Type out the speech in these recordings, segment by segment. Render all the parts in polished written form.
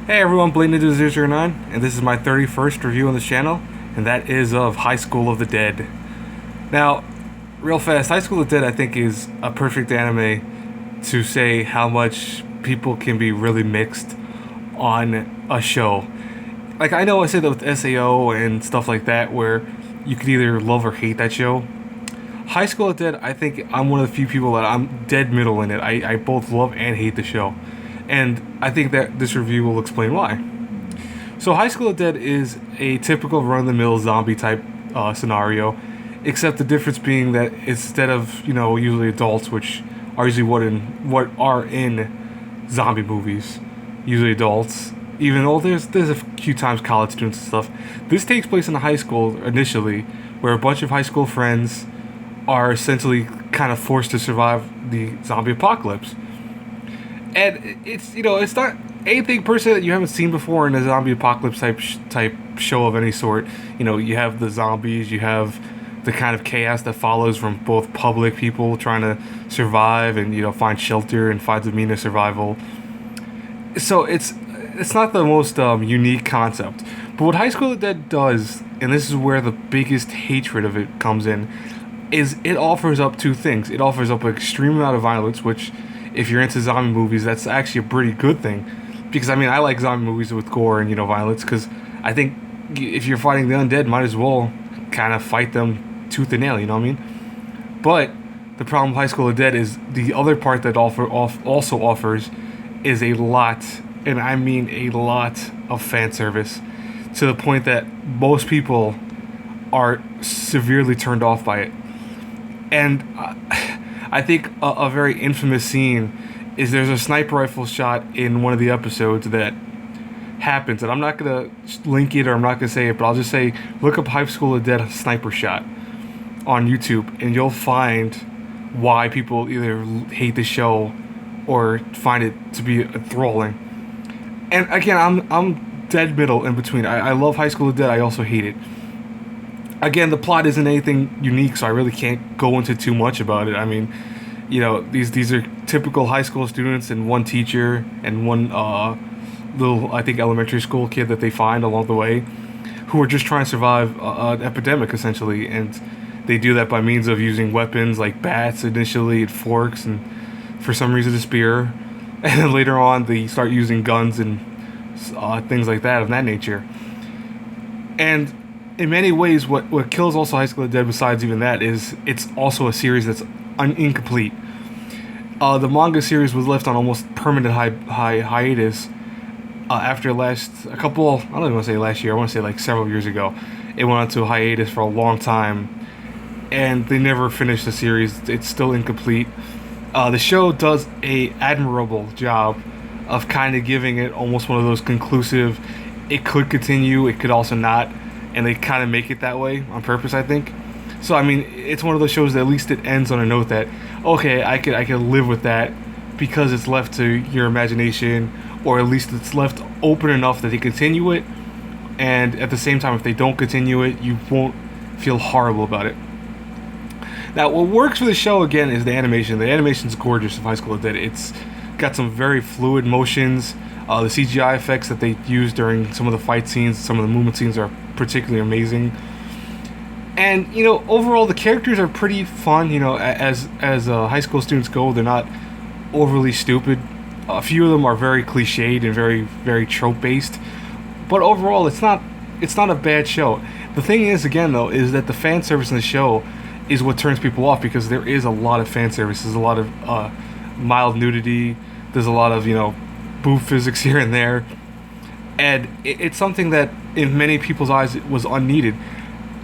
Hey everyone, Blade Ninja 009, and this is my 31st review on this channel, and that is of High School of the Dead. Now, real fast, High School of the Dead I think is a perfect anime to say how much people can be really mixed on a show. Like, I know I said that with SAO and stuff like that, where you could either love or hate that show. High School of the Dead, I think I'm one of the few people that I'm dead middle in it. I both love and hate the show. And I think that this review will explain why. So, High School of the Dead is a typical run of the mill zombie type scenario, except the difference being that instead of, usually adults, which are usually what are in zombie movies, usually adults, even though there's a few times college students and stuff, this takes place in a high school initially, where a bunch of high school friends are essentially kind of forced to survive the zombie apocalypse. And it's not anything per se that you haven't seen before in a zombie apocalypse type show of any sort. You have the zombies, you have the kind of chaos that follows from both public people trying to survive and find shelter and find the means of survival. So it's not the most unique concept, but what High School of the Dead does, and this is where the biggest hatred of it comes in, is it offers up two things. It offers up an extreme amount of violence, which, if you're into zombie movies, that's actually a pretty good thing. Because, I mean, I like zombie movies with gore and, violence, because I think if you're fighting the undead, might as well kind of fight them tooth and nail, you know what I mean? But the problem with High School of the Dead is the other part that also offers is a lot, and I mean a lot, of fan service, to the point that most people are severely turned off by it. And I think a very infamous scene is there's a sniper rifle shot in one of the episodes that happens, and I'm not gonna link it or I'm not gonna say it, but I'll just say look up High School of the Dead sniper shot on YouTube, and you'll find why people either hate the show or find it to be enthralling. And again, I'm dead middle in between. I love High School of the Dead. I also hate it. Again, the plot isn't anything unique, so I really can't go into too much about it. I mean, these are typical high school students and one teacher and one little, I think, elementary school kid that they find along the way, who are just trying to survive an epidemic, essentially. And they do that by means of using weapons like bats initially, and forks, and for some reason a spear. And then later on, they start using guns and things like that of that nature. And in many ways, what kills also High School of the Dead, besides even that, is it's also a series that's incomplete. The manga series was left on almost permanent hiatus after a couple, I don't even want to say last year, I want to say like several years ago. It went on to a hiatus for a long time, and they never finished the series. It's still incomplete. The show does a admirable job of kind of giving it almost one of those conclusive, it could continue, it could also not, and they kind of make it that way on purpose, I think. So I mean, it's one of those shows that at least it ends on a note that, okay, I could live with that, because it's left to your imagination, or at least it's left open enough that they continue it, and at the same time, if they don't continue it, you won't feel horrible about it. Now, what works for the show, again, is the animation. The animation's gorgeous of High School of the Dead. It's got some very fluid motions. The CGI effects that they use during some of the fight scenes, some of the movement scenes, are particularly amazing. And overall, the characters are pretty fun. As high school students go, they're not overly stupid. A few of them are very cliched and very, very trope based. But overall, it's not a bad show. The thing is, again, though, is that the fan service in the show is what turns people off, because there is a lot of fan service. There's a lot of mild nudity. There's a lot of boob physics here and there, and it's something that in many people's eyes it was unneeded.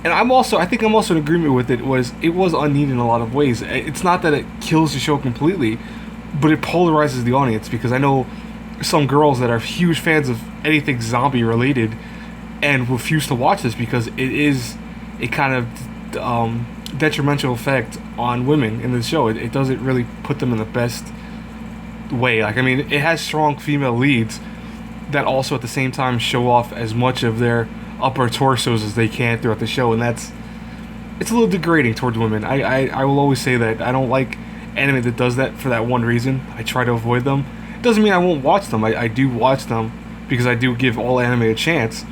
And I think I'm also in agreement with it. It was unneeded in a lot of ways. It's not that it kills the show completely, but it polarizes the audience, because I know some girls that are huge fans of anything zombie related and refuse to watch this because it is a kind of detrimental effect on women in the show. It doesn't really put them in the best way. Like, I mean, it has strong female leads that also at the same time show off as much of their upper torsos as they can throughout the show, and it's a little degrading towards women. I will always say that I don't like anime that does that for that one reason. I try to avoid them. It doesn't mean I won't watch them. I do watch them, because I do give all anime a chance.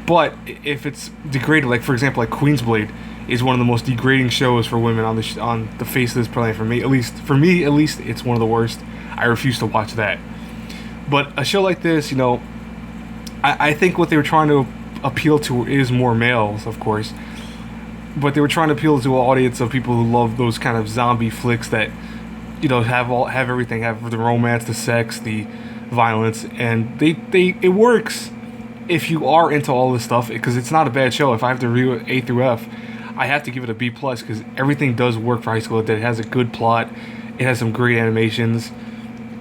But if it's degraded, like for example, like Queensblade is one of the most degrading shows for women on the face of this planet. For me, at least, it's one of the worst. I refuse to watch that. But a show like this, you know, I think what they were trying to appeal to is more males, of course. But they were trying to appeal to an audience of people who love those kind of zombie flicks that, you know, have everything, have the romance, the sex, the violence, and it works if you are into all this stuff, because it's not a bad show. If I have to review it A through F, I have to give it a B plus, because everything does work for High School of the Dead. It has a good plot, it has some great animations,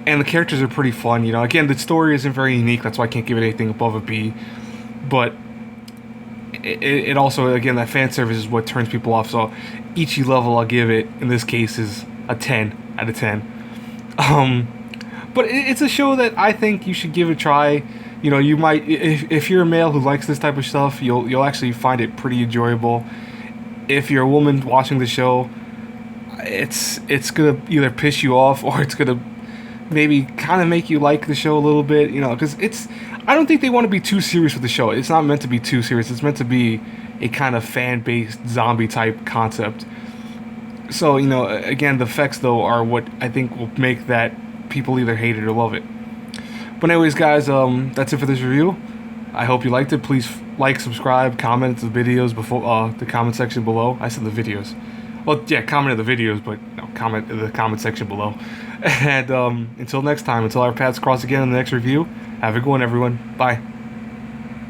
and the characters are pretty fun. You know, again, the story isn't very unique, that's why I can't give it anything above a B. But it also, again, that fan service is what turns people off. So each level I'll give it, in this case, is a 10 out of 10. But it's a show that I think you should give a try. You know, you might, if you're a male who likes this type of stuff, you'll actually find it pretty enjoyable. If you're a woman watching the show, it's gonna either piss you off, or it's gonna maybe kind of make you like the show a little bit. You know, because I don't think they want to be too serious with the show. It's not meant to be too serious. It's meant to be a kind of fan-based zombie type concept. So, you know, again, the effects though are what I think will make that people either hate it or love it. But anyways, guys, that's it for this review. I hope you liked it. Please like, subscribe, comment the videos before the comment section below. I said the videos. Well, yeah, comment in the videos, but no, comment in the comment section below. And until next time, until our paths cross again in the next review, have a good one, everyone. Bye.